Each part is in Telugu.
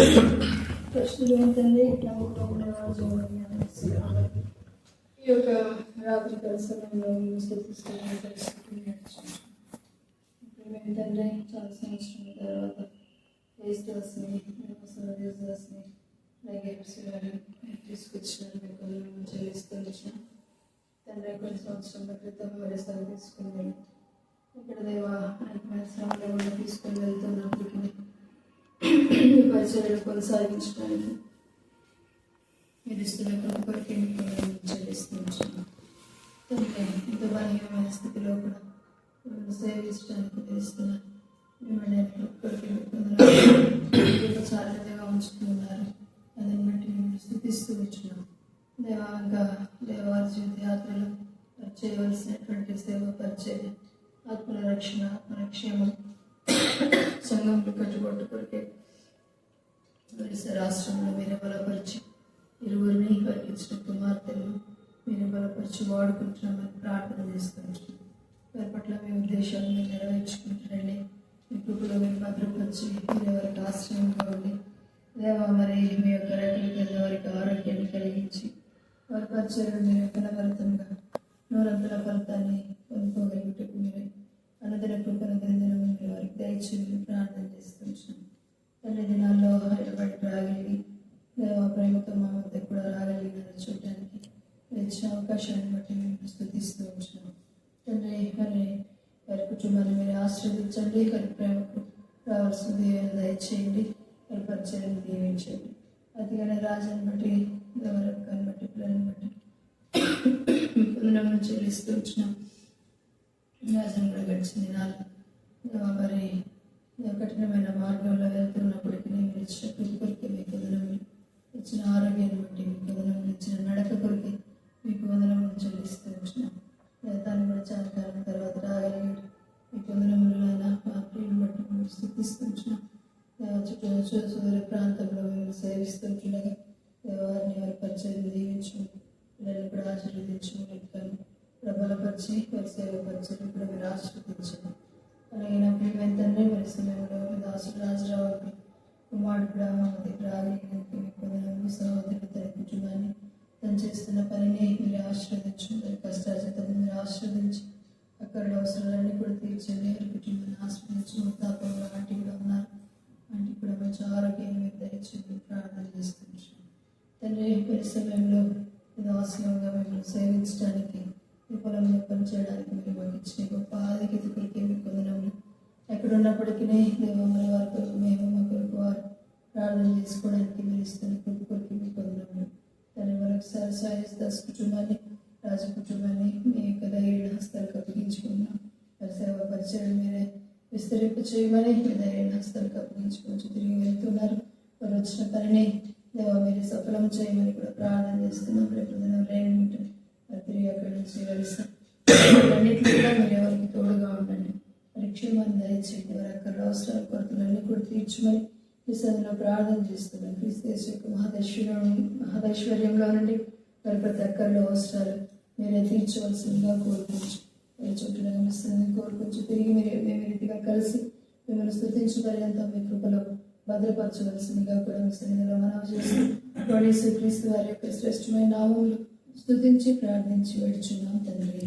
పరిశుద్ధుడైన తండ్రి, నమ్మకమైన రాజు, ఈ యొక్క రాత్రి కాల సమయంలో స్థుతిస్తున్న పరిస్థితిని తండ్రి, చాలా సంవత్సరాల తర్వాత ఫేస్టాస్ని తీసుకొచ్చిన మీకు చెల్లిస్తూ వచ్చిన తండ్రి, కొన్ని సంవత్సరాల క్రితం మరి సెలవు తీసుకుని ఇక్కడ దేవ అనేకమైన శ్రమలో తీసుకొని వెళ్తున్నప్పటికీ ఈ పరిచర్యలు కొనసాగించడానికి మీరు ఇస్తున్న కృపకి చెల్లిస్తూ వచ్చాను తండ్రి. ఇంత బలహీనమైన స్థితిలో కూడా మిమ్మల్ని సేవించడానికి మీరు ఇస్తున్న మిమ్మల్ని చారిత్రగా ఉంచుతున్నారు. దాన్ని బట్టి మేము స్థుతిస్తూ వచ్చినాం దేవా. ఇంకా దేవాల జీవిత యాత్రలు చేయవలసినటువంటి సేవ పరిచర్య, ఆత్మల రక్షణ, ఆత్మరక్షేమం, సంఘంలో కట్టుబట్టు కొరికే రాష్ట్రంలో మీరే బలపరిచి ఇరువురిని వారికి ఇచ్చిన కుమార్తెలు మీరే బలపరిచి వాడుకుంటున్నామని ప్రార్థన చేస్తున్నాం. వారి పట్ల మీ ఉద్దేశాలు మీరు నెరవేర్చుకుంటారండి. మీ కృపలో మీరు భద్రపరిచి మీరే వారికి ఆశ్రయంగా ఉండి దేవా మరి మీ యొక్క రెక్కల కింద వారికి ఆరోగ్యాన్ని కలిగించి వారి పరిచయం మీరు ఫలభరితంగా నూరంతల ఫలితాన్ని పొందుకోగలుగుటకు మీరే అనుదిన కృపను దినదినం మీరు వారికి దయచేసి ప్రార్థన చేస్తున్నాం. అన్ని దినాల్లో హైదరాబాద్ రాగలిగి దేవా ప్రేమతో మా వద్ద కూడా రాగలిగిన చూడటానికి ఇచ్చిన అవకాశాన్ని బట్టి మేము స్థుతిస్తూ ఉంటున్నాం తండ్రి. మరి వారి కుటుంబాన్ని మీరు ఆశీర్వదించండి, వారి ప్రేమకు రావాల్సింది దయచేయండి, వారి పరిచయాన్ని దీవించండి. అతిగానే రాజాన్ని బట్టి దేవరకాన్ని బట్టి పిల్లల్ని బట్టి పునరం చెల్లిస్తూ వచ్చినాం. రాజాన్ని కూడా గడిచిన దినాలు మరి కఠినమైన మార్గంలో వెళ్తున్నప్పటికీ మీరు ఇచ్చిన కృప కొరికి మీకు వదనములు, ఇచ్చిన ఆరోగ్యాన్ని బట్టి మీకు వదనములు, ఇచ్చిన నడక కొరికి మీకు వదనములు చెల్లిస్తూ వచ్చినాం. దాన్ని కూడా చాలా కాలం తర్వాత రాగలిగి మీకు వదనములు అయినా ఆ ప్రియుని బట్టి మేము స్థితిస్తూ వచ్చినాం. చుట్టూ సూర్య ప్రాంతంలో మేము సేవిస్తుండగా వారిని వారి పరిచయం దీవించు, పిల్లలు కూడా ఆశీర్వదించు, ప్రబలపరిచి వారి సేవ పరిచయం కూడా మీరు ఆశీర్వదించండి. అలాగే నా ప్రియమైన తండ్రి మరి సమయంలో దాసుడు రాజరావుకి కుమారుడు కూడా మా దగ్గర రాగలిగిన సహోదరుడు తన కుటుంబాన్ని తను చేస్తున్న పనిని మీరు ఆశీర్వదించు, వారి కష్టార్జితాన్ని మీరు ఆశీర్వదించి అక్కడ అవసరాలన్నీ కూడా తీర్చండి. వారి కుటుంబాన్ని ఆశీర్వదించి వృద్ధాపంలో ఆంటీ కూడా ఉన్నారు, ఆంటీ కూడా మంచి ఆరోగ్యాన్ని మీరు దయచేసి ప్రార్థన చేస్తున్నాం తండ్రి. పని సమయంలో దాసులంగా మిమ్మల్ని సేవించడానికి ఈ పొలంలో పనిచేయడానికి మీరు మాకు ఇచ్చిన గొప్ప ఆధిక్యతకి మీకు వందనములు. ఎక్కడున్నప్పటికీ దేవమ్మల వారి కొరకు మేము మా కొరకు వారు ప్రార్థన చేసుకోవడానికి మీరు ఇస్తున్న కృప కొరకు మీకు వందనములు. దాన్ని మరొకసారి సాయిస్ దాస్ కుటుంబాన్ని, రాజ కుటుంబాన్ని మీ యొక్క ధైర్య హస్తాలకు అప్పగించుకున్నాం. వారి సేవ పరిచయం మీరే విస్తరింప చేయమని మీ ధైర్య హస్తాలకు అప్పగించుకోవచ్చు. తిరిగి వెళ్తున్నారు, వారు వచ్చిన పనిని దేవ మీరు సఫలం చేయమని కూడా ప్రార్థన చేస్తున్నాం. రేపు రేణి తిరిగి అక్కడి నుంచి వెళ్తాం. అన్నింటిలో కూడా మీరు ఎవరికి తోడుగా ఉండండి, పరిక్షేమాన్ని దయచేయండి. వారి అక్కడ అవసరాల కొరతలన్నీ కూడా తీర్చమని ఈ సదిలో ప్రార్థన చేస్తున్నాం. క్రీస్తు యేసు యొక్క మహదైశ్వర్యంలో నుండి వారి ప్రతి అక్కర్లో అవసరాలు మీరే తీర్చవలసిందిగా కోరుకోవచ్చు. వారి చుట్టూ నమ్మస్తాన్ని కోరుకోవచ్చు. తిరిగి మేము రీతిగా కలిసి మిమ్మల్ని స్తుతించు పర్యంతం మీ కృపలో భద్రపరచవలసిందిగా కూడా మీ సన్నిధిలో మనవి చేస్తూ క్రీస్తు వారి యొక్క శ్రేష్టమైన నామములు స్తుతించి ప్రార్థించి వేడుచున్నాం తండ్రి.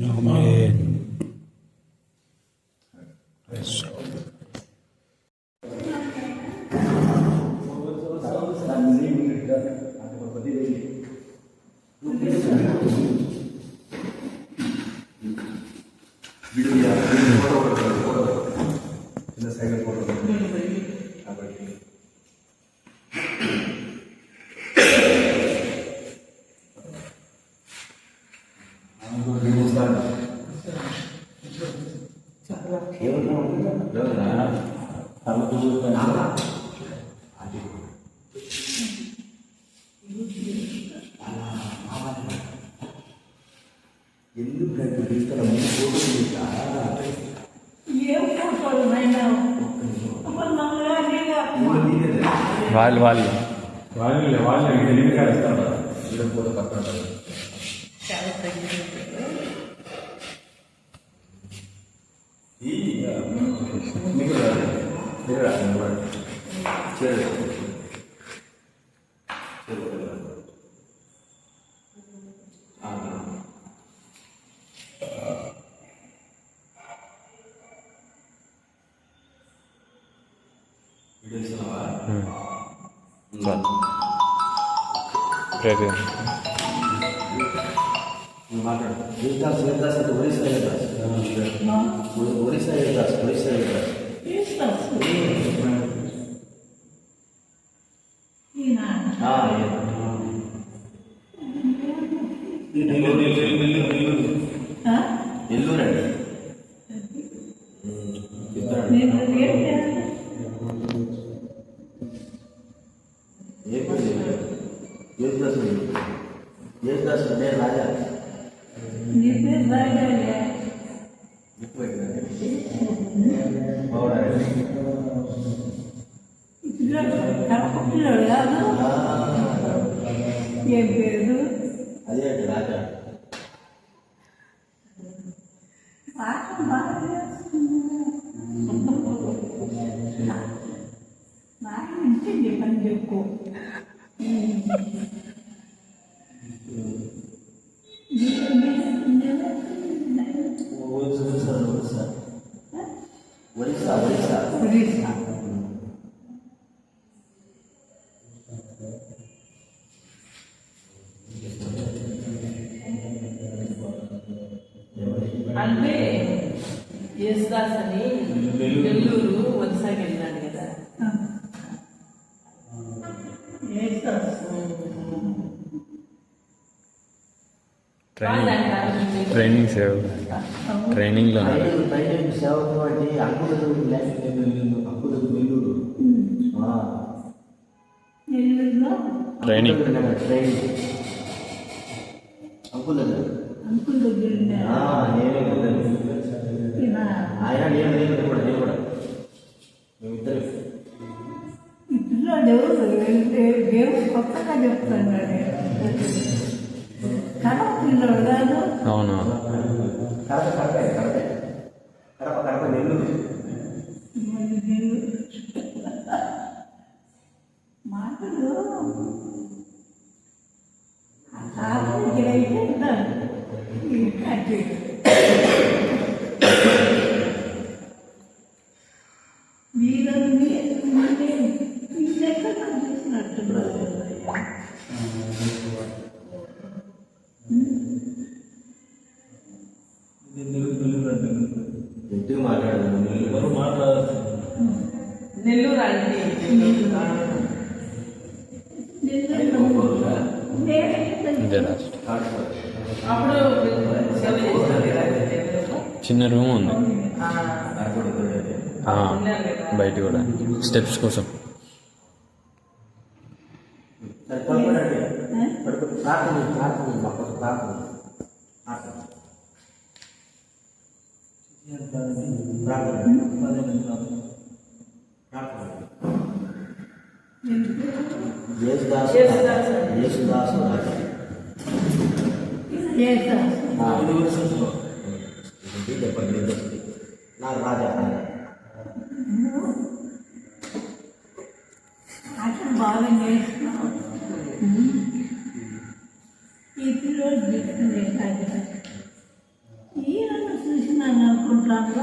వాళ్ళు చాలు ప్రేర్ చేయండి. మాట్లాడు. యువదాస్ అంటే ఒరిస్సా యువదాస్. ఒరిస్సా యువదాస్. నెల్లూరు అండి. యేసుదాస్ అంటే రాజా. ఏం పేరు అదే అండి రాజా. పాట బాగా బాగా నచ్చింది పని చెప్పు. ఒరిస్సా. ఒరిస్సా అంటే యేసుదాస్ అని నెల్లూరు ఒరిస్సాకి వెళ్ళినాడు కదా. ట్రైనింగ్ సేవ ట్రైనింగ్లో ట్రైనింగ్ సేవకు అంటే అంకులకు నెల్లూరు. నెల్లూరులో ట్రైనింగ్ అంకుల్ అంకుల్ దగ్గర నేనే ఆయన నేను కూడా మేమిద్దరు. ఈ పిల్లాడు దేవుడు కొత్తగా చెప్తున్నాడు. కడప పిల్లోడు కాదు. అవును. కడప నెల్లూరు. మాటలు ఇక్కడ అయితే వీరని వీళ్ళెక్కడ చూసినట్టున్నారు. ఎందుకు మాట్లాడదు నెల్లూరు అంటే ఇదే లాస్ట్. అప్పుడు సేవ చేస్తారు కదా. చిన్న రూమ్ ఉంది బయట కూడా స్టెప్స్ కోసం. యేసుదాసు చెప్పండి. నాకు రాజా అసలు బాగా నేర్చుకున్నావు. ఈ పిల్లలు చెప్తుంది ఈయన చూసినాను అనుకుంటాను.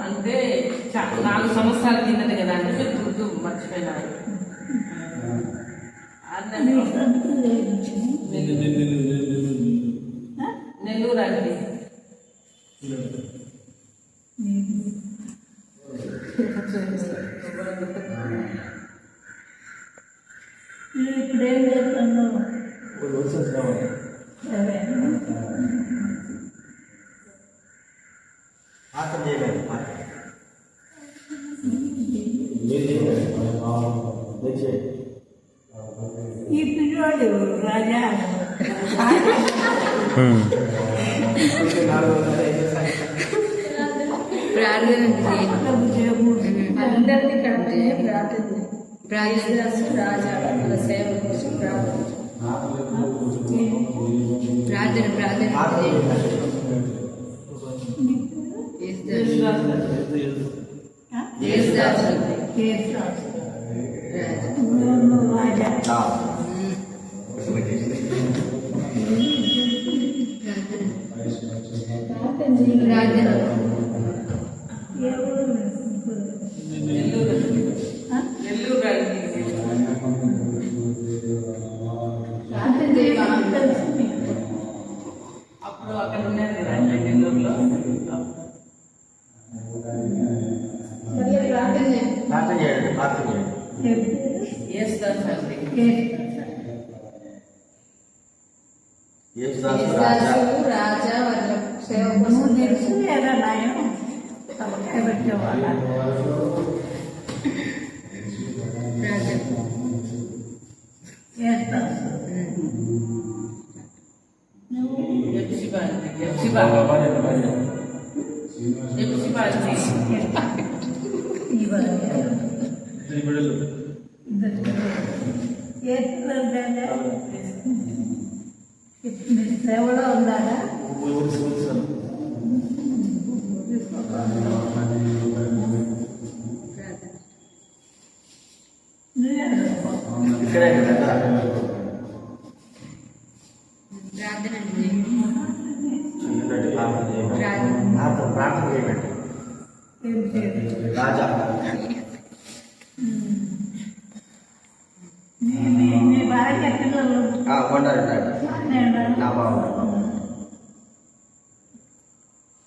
అంటే 4 సంవత్సరాల కిందట కదా అంటే గుర్తు మర్చిపోయినారు. నెల్లూరు అండి. ఇప్పుడు ఏం చేస్తున్నావు? ఆటం చేయలేదు. ఈ పిల్లవాడు రాజా ప్రార్థన అందరినీ ప్రార్థన రాజా సేవ కోసం ప్రార్థన ప్రార్థన నెల్లూరు యేసుదాస్ అండి. యేసుదాసు రాజా యేసుదాసు రాజా వాళ్ళ సేవ నువ్వు కోసం తెలుసు లేదా నాయం తలకాయ పెట్టేవాళ్ళ రాజా చేస్తాను నువ్వు ఎప్సిబా అండి. ఎప్సిబా అండి. ఇవాళ చేస్తుందంటే మీ సేవలో ఉన్నారా నువ్వే అనుకో. ఇక్కడే కదా ప్రార్థన చిన్నటి ప్రార్థన చేయమంటే ప్రార్థన చేయమంటే ఏం చేయాలి రాజా మీ భార్య పిల్లలు కొంటారంట నేను నా బాబు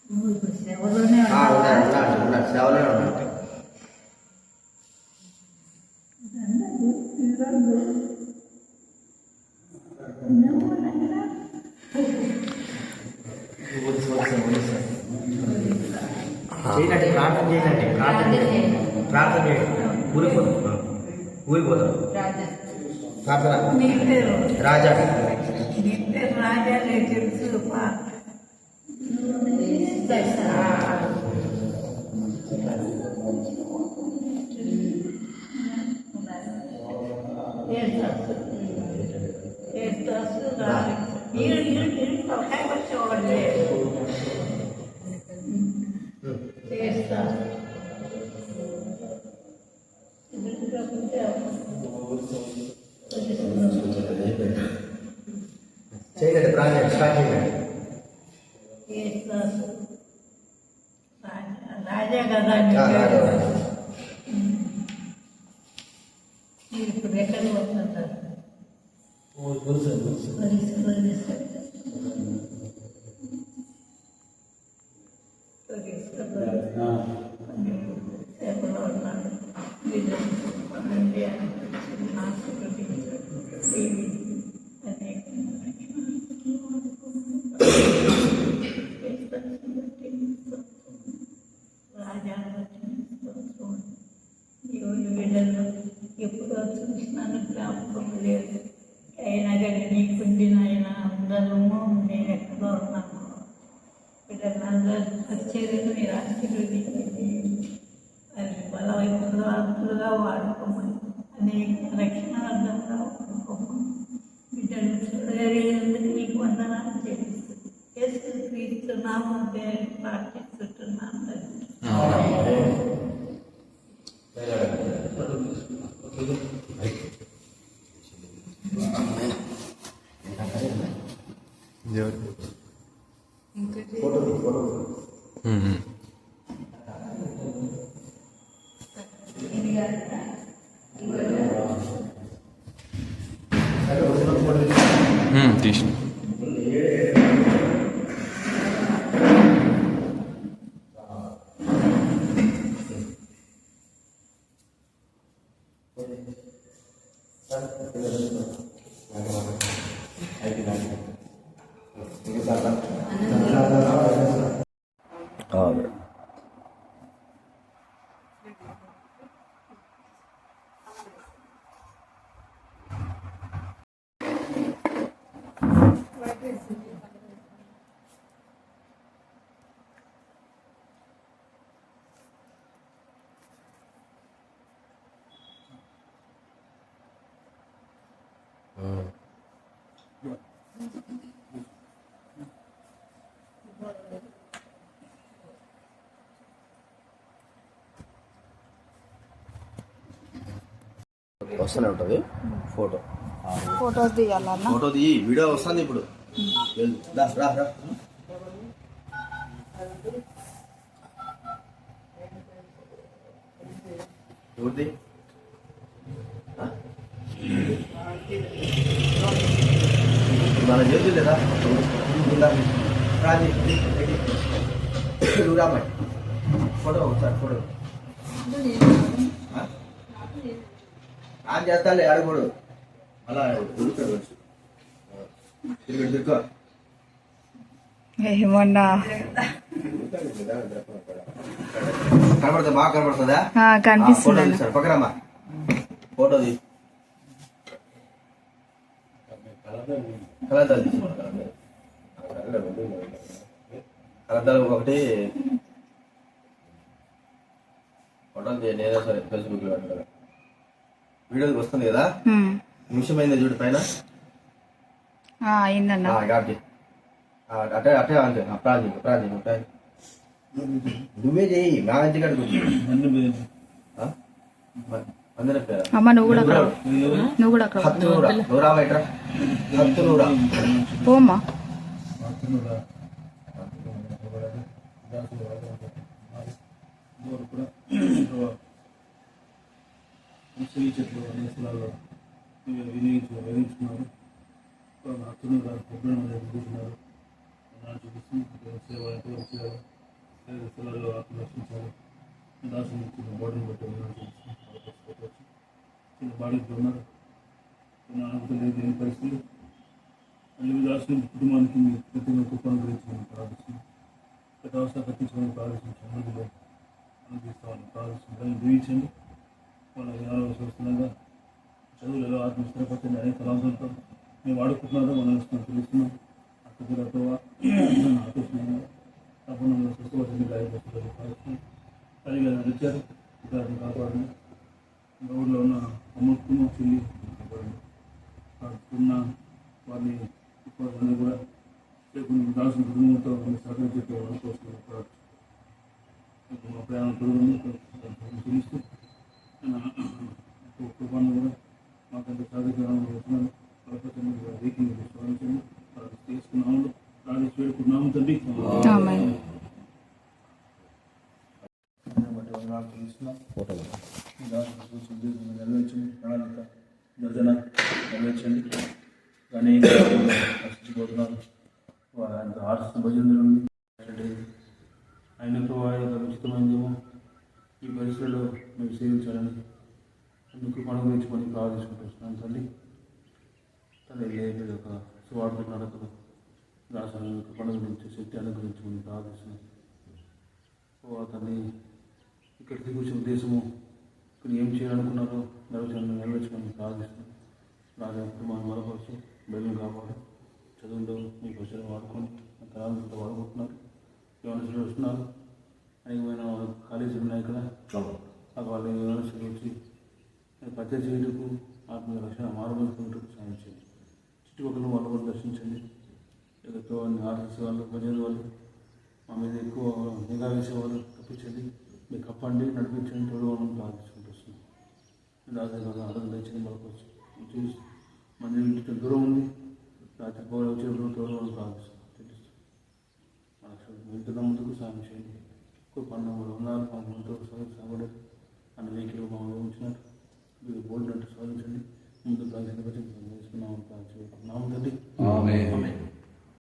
నువ్వు ఇప్పుడు సేవలోనే ఉన్నాడు ఉన్నావా? ఉన్నాడు సేవలో ఉన్నాడు చేయనండి ప్రార్థన చేయనండి ప్రార్థన చేయండి ఊరిపోతాం ప్రార్థన ప్రార్థన నీ పేరు రాజా నీ పేరు రాజా నేను తెలుసు తలకాయ వచ్చేవాళ్ళే చేస్తా చేయండి ప్రార్థన స్టార్ట్ చేయండి రాజా కదా నీ రాజా పేరు. రాజా మీరు ఇప్పుడు ఎక్కడ పోతున్నారు సేపలో ఉన్నాడు వీళ్ళల్లో ఎప్పుడో చూసినాను జ్ఞాపకం లేదు అయినా కానీ నీకుండి నాయన అందరూ నేను ఎక్కడో ఉన్నాను వీళ్ళందరూ వచ్చేది మీరు ఆశీర్వదించింది అది బలవంతులుగా వాడుకోమని అనేక రక్షణార్థంగా వాడుకోమని బిడ్డలు చూడగలిగేందుకు నీకు వందనాలు చెల్లిస్తుంది యేసు క్రీస్తు నామం పేరు ప్రార్థిస్తున్నాను తీసిన వస్తూనే ఉంటుంది ఫోటో ఫొటోస్ తీయాలన్నా ఫోటో తీ వీడియో వస్తుంది ఇప్పుడు రా రా రా ఎవరిది మన చేతి లేదా రాజీ నువ్వు రామ్మాయి ఫోటో ఒకసారి ఫోటో ఆన్ చేస్తాలే ఆడకూడదు అలా ఉడుతాడు వచ్చి తిరుక్కో ఏమన్నా కనబడుతుంది బాగా కనబడుతుందా కనిపిస్తుంది సార్ పక్కనమ్మా ఫోటో తీ కలద్దాలు తీసుకోండి కలద్దాలు ఒకటి ఫోటోలు తీయండి ఏదో సరే ఫేస్బుక్లో పెట్టాలి వీడియోకి వస్తుంది కదా నిమిషం అయింది చూడు పైన అయిందన్న కాబట్టి అట్టే అట్టే అంతే ప్రాంతం నువ్వే చెయ్యి మా ఇంటి కాడ అందరి పేరు అమ్మ నువ్వు కూడా అక్కడ హత్తునూరా నూరా బయట హత్తునూరా పోమ్మా చెట్లు అన్ని స్థలాల్లో వినియోగించుకున్నారు హత్తునూరా కూర్చున్నారు చూపిస్తూ సేవ చేయాలి స్థలాల్లో ఆత్మరక్షించాలి దాసుని బోర్డును బట్టి చిన్న బాడీకి ఉన్నారు చిన్న అనుమతి లేదు లేని పరిస్థితులు మళ్ళీ దాసుని కుటుంబానికి ప్రతి కుటుంబం గురించి మనం ప్రార్థిస్తున్నాం ప్రతి అవసరం కట్టించుకోవడానికి ప్రార్థించాం అందులో అనుభవిస్తామని ప్రార్థిస్తున్నాం జీవించండి వాళ్ళకి ఆలోచిస్తున్నాగా చదువులలో ఆత్మస్థిరపరచండి అనేక తలాంతులతో మేము వాడుకుంటున్నారో మనం తెలుస్తున్నాం అక్కడ ఆకర్షణీయంగా తప్పకుండా స్వస్థపరచండి గాయపడుతుంది ప్రార్థిస్తున్నాం కలిగి నడిచారు ఇతరులను కాపాడండి ఊళ్ళో ఉన్న అమ్ముకున్న చెల్లి కాపాడండి ఉన్న వారిని వాళ్ళని కూడా కొన్ని దాల్సిన కుటుంబంతో సహకరించే అనుకోవచ్చు మా ప్రయాణం కుటుంబాన్ని చూపిస్తూ కుటుంబాన్ని కూడా మాకంటే సాధించాలని చేస్తున్నాను వీకింగ్ స్మరించండి తీసుకున్నాము రాజేష్ వేడుకున్నాము తండ్రి నెరవేర్చండి ప్రణాళిక యోజన నెరవేర్చండి కానీ నశించిపోతున్నారు వారంత ఆర్ట్స్ భజనలు అయినప్పుడు వారి యొక్క ఉచితమైనదేమో ఈ పరిస్థితుల్లో మేము సేవించాలని అందుకు పనులు గురించి పని ప్రార్థించుకుంటున్నాను తల్లి తల్లి లేదు ఒక సువార్త నడకలు దాసన యొక్క పనుల గురించి శక్తి అనుగ్రహించుకుని ప్రార్థిస్తున్నాను తల్లి ఇక్కడికి కూర్చే ఉద్దేశము ఇక్కడ ఏం చేయాలనుకున్నారో నెరవేర్చమని ప్రార్థిస్తున్నాను రాజా కుటుంబాన్ని బలపరుచు బయలును కాపాడు చదువులో మీ ప్రజలు వాడుకొని తరాలతో వాడుకుంటున్నారు యోనసులు వస్తున్నారు అనేకమైన కాలేజీలు ఉన్నాయి ఇక్కడ వాళ్ళు యోనసులు వచ్చి పద్య చేయుటకు ఆత్మీయ రక్షణ మారుమూలకు సాయం చేయండి చుట్టుపక్కల వాళ్ళు కూడా దర్శించండి ఎక్కడితో ఆర్ఎస్ వాళ్ళు భజన వాళ్ళు మా మీద ఎక్కువ నిఘా వేసేవాళ్ళు తప్పించండి మీకు కప్పండి నడిపించండి తోడుకోవడం ప్రార్థించుకుంటూ వస్తుంది రాజు కదా అడుగు తెచ్చింది మనకు చూసి మన ఇంటికి దూరం ఉంది రాత్రి పోవాలి వచ్చేప్పుడు తోడుకోవడం ప్రార్థిస్తుంది తెలుస్తుంది మనకు వెళ్తున్న ముందుకు సాయం చేయండి ఎక్కువ పన్ను ఉన్నారు మనతో సాగలేదు అన్న వెహికల్ మమ్మల్ని ఉంచినారు మీరు బోల్డ్ అంటే సాధించండి